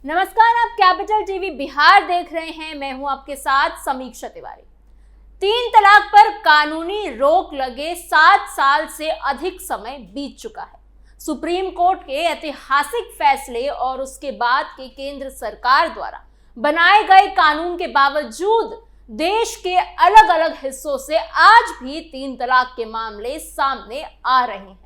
नमस्कार, आप capital TV Bihar देख रहे हैं। मैं हूं आपके साथ समीक्षा तिवारी। 3 तलाक पर कानूनी रोक लगे 7 साल से अधिक समय बीत चुका है। सुप्रीम कोर्ट के ऐतिहासिक फैसले और उसके बाद के केंद्र सरकार द्वारा बनाए गए कानून के बावजूद देश के अलग अलग हिस्सों से आज भी 3 तलाक के मामले सामने आ रहे हैं।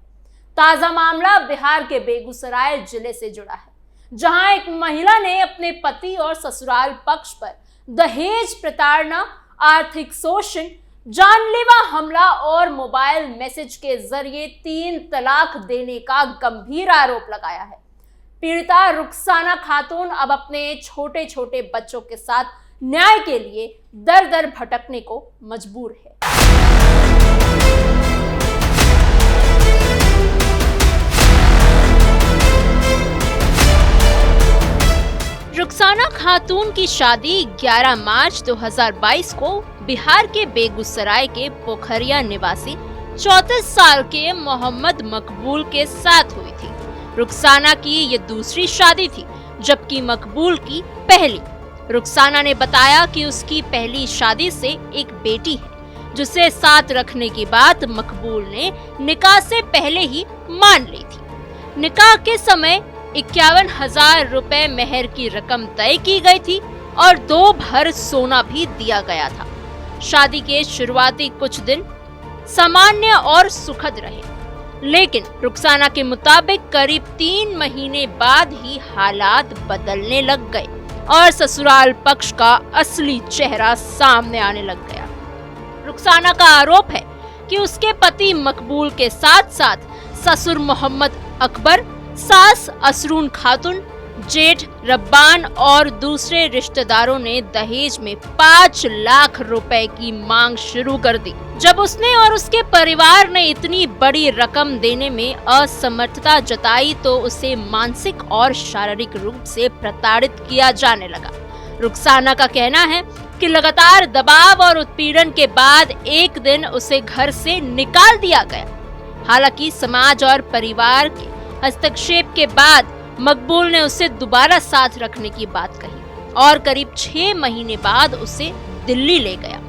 ताजा मामला बिहार के बेगूसराय जिले से जुड़ा है, जहां एक महिला ने अपने पति और ससुराल पक्ष पर दहेज प्रताड़ना, आर्थिक शोषण, जानलेवा हमला और मोबाइल मैसेज के जरिए 3 तलाक देने का गंभीर आरोप लगाया है। पीड़िता रुखसाना खातून अब अपने छोटे छोटे बच्चों के साथ न्याय के लिए दर दर भटकने को मजबूर है। रुखसाना खातून की शादी 11 मार्च 2022 को बिहार के बेगूसराय के पोखरिया निवासी 34 साल के मोहम्मद मकबूल के साथ हुई थी। रुखसाना की ये दूसरी शादी थी, जबकि मकबूल की पहली। रुखसाना ने बताया कि उसकी पहली शादी से एक बेटी है, जिसे साथ रखने की बात मकबूल ने निकाह से पहले ही मान ली थी। निकाह के समय 51,000 रुपए मेहर की रकम तय की गई थी और 2 भर सोना भी दिया गया था। शादी के शुरुआती कुछ दिन सामान्य और सुखद रहे, लेकिन रुखसाना के मुताबिक करीब 3 महीने बाद ही हालात बदलने लग गए और ससुराल पक्ष का असली चेहरा सामने आने लग गया। रुखसाना का आरोप है कि उसके पति मकबूल के साथ साथ ससुर मोहम्मद अकबर, सास असरून खातून, जेठ रब्बान और दूसरे रिश्तेदारों ने दहेज में 5 लाख रुपए की मांग शुरू कर दी। जब उसने और उसके परिवार ने इतनी बड़ी रकम देने में असमर्थता जताई तो उसे मानसिक और शारीरिक रूप से प्रताड़ित किया जाने लगा। रुखसाना का कहना है कि लगातार दबाव और उत्पीड़न के बाद एक दिन उसे घर से निकाल दिया गया। हालांकि समाज और परिवार के हस्तक्षेप के बाद मकबूल ने उसे दोबारा साथ रखने की बात कही और करीब 6 महीने बाद उसे दिल्ली ले गया।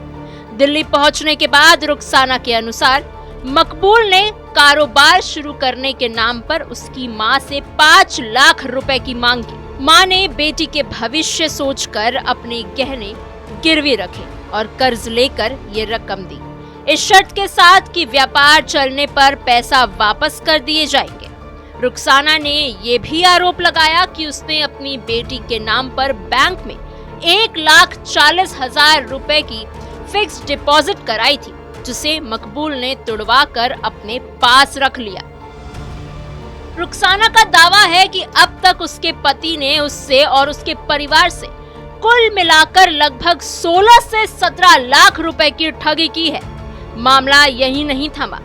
दिल्ली पहुंचने के बाद रुखसाना के अनुसार मकबूल ने कारोबार शुरू करने के नाम पर उसकी मां से 5 लाख रुपए की मांग की। मां ने बेटी के भविष्य सोचकर अपने गहने गिरवी रखे और कर्ज लेकर ये रकम दी, इस शर्त के साथ कि व्यापार चलने पर पैसा वापस कर दिए जाएंगे। रुखसाना ने ये भी आरोप लगाया कि उसने अपनी बेटी के नाम पर बैंक में 1,40,000 रुपए की फिक्स्ड डिपॉजिट कराई थी, जिसे मकबूल ने तुड़वा कर अपने पास रख लिया। रुखसाना का दावा है कि अब तक उसके पति ने उससे और उसके परिवार से कुल मिलाकर लगभग 16 से 17 लाख रुपए की ठगी की है। मामला यही नहीं थमा।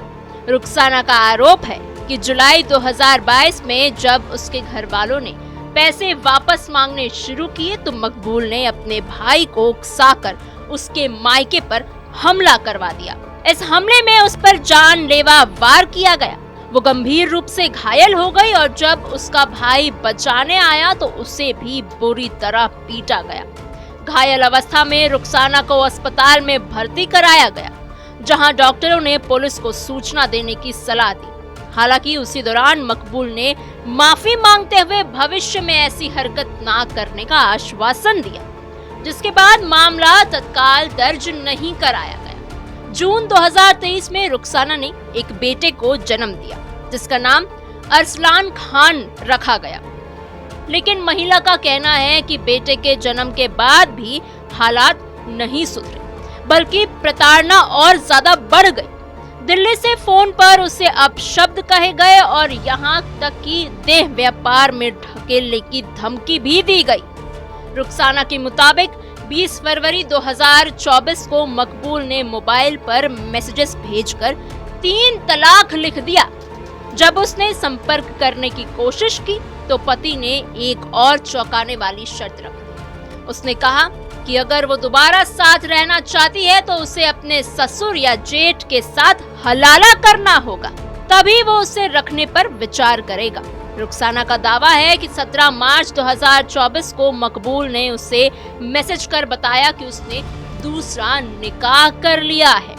रुखसाना का आरोप है कि जुलाई 2022 में जब उसके घर वालों ने पैसे वापस मांगने शुरू किए तो मकबूल ने अपने भाई को उकसाकर उसके मायके पर हमला करवा दिया। इस हमले में उस पर जानलेवा वार किया गया। वो गंभीर रूप से घायल हो गई और जब उसका भाई बचाने आया तो उसे भी बुरी तरह पीटा गया। घायल अवस्था में रुखसाना को अस्पताल में भर्ती कराया गया, जहां डॉक्टरों ने पुलिस को सूचना देने की सलाह दी। हालांकि उसी दौरान मकबूल ने माफी मांगते हुए भविष्य में ऐसी हरकत ना करने का आश्वासन दिया, जिसके बाद मामला तत्काल दर्ज नहीं कराया गया। जून 2023 में रुखसाना ने एक बेटे को जन्म दिया, जिसका नाम अरसलान खान रखा गया। लेकिन महिला का कहना है कि बेटे के जन्म के बाद भी हालात नहीं सुधरे, बल्कि प्रताड़ना और ज्यादा बढ़ गई। दिल्ली से फोन पर उसे अपशब्द कहे गए और यहाँ तक कि देह व्यापार में ढकेलने की धमकी भी दी गई। रुखसाना के मुताबिक 20 फरवरी 2024 को मकबूल ने मोबाइल पर मैसेजेस भेजकर 3 तलाक लिख दिया। जब उसने संपर्क करने की कोशिश की तो पति ने एक और चौंकाने वाली शर्त रख दी। उसने कहा कि अगर वो दोबारा साथ रहना चाहती है तो उसे अपने ससुर या जेठ के साथ हलाला करना होगा, तभी वो उसे रखने पर विचार करेगा। रुखसाना का दावा है कि 17 मार्च 2024 को मकबूल ने उसे मैसेज कर बताया कि उसने दूसरा निकाह कर लिया है।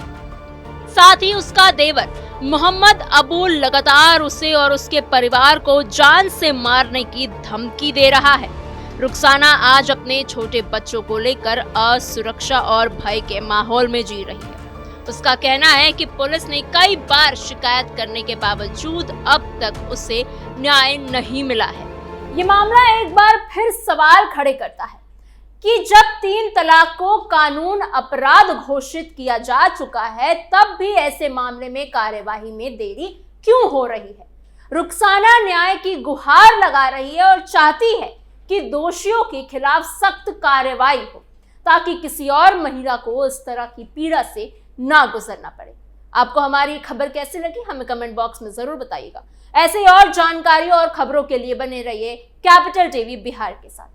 साथ ही उसका देवर मोहम्मद अबूल लगातार उसे और उसके परिवार को जान से मारने की धमकी दे रहा है। रुखसाना आज अपने छोटे बच्चों को लेकर असुरक्षा और भय के माहौल में जी रही है। उसका कहना है कि पुलिस ने कई बार शिकायत करने के बावजूद अब तक उसे न्याय नहीं मिला है। ये मामला एक बार फिर सवाल खड़े करता है कि जब 3 तलाक को कानून अपराध घोषित किया जा चुका है, तब भी ऐसे मामले में कार्यवाही में देरी क्यों हो रही है। रुखसाना न्याय की गुहार लगा रही है और चाहती है कि दोषियों के खिलाफ सख्त कार्रवाई हो, ताकि किसी और महिला को इस तरह की पीड़ा से ना गुजरना पड़े। आपको हमारी खबर कैसी लगी हमें कमेंट बॉक्स में जरूर बताइएगा। ऐसे और जानकारी और खबरों के लिए बने रहिए कैपिटल टीवी बिहार के साथ।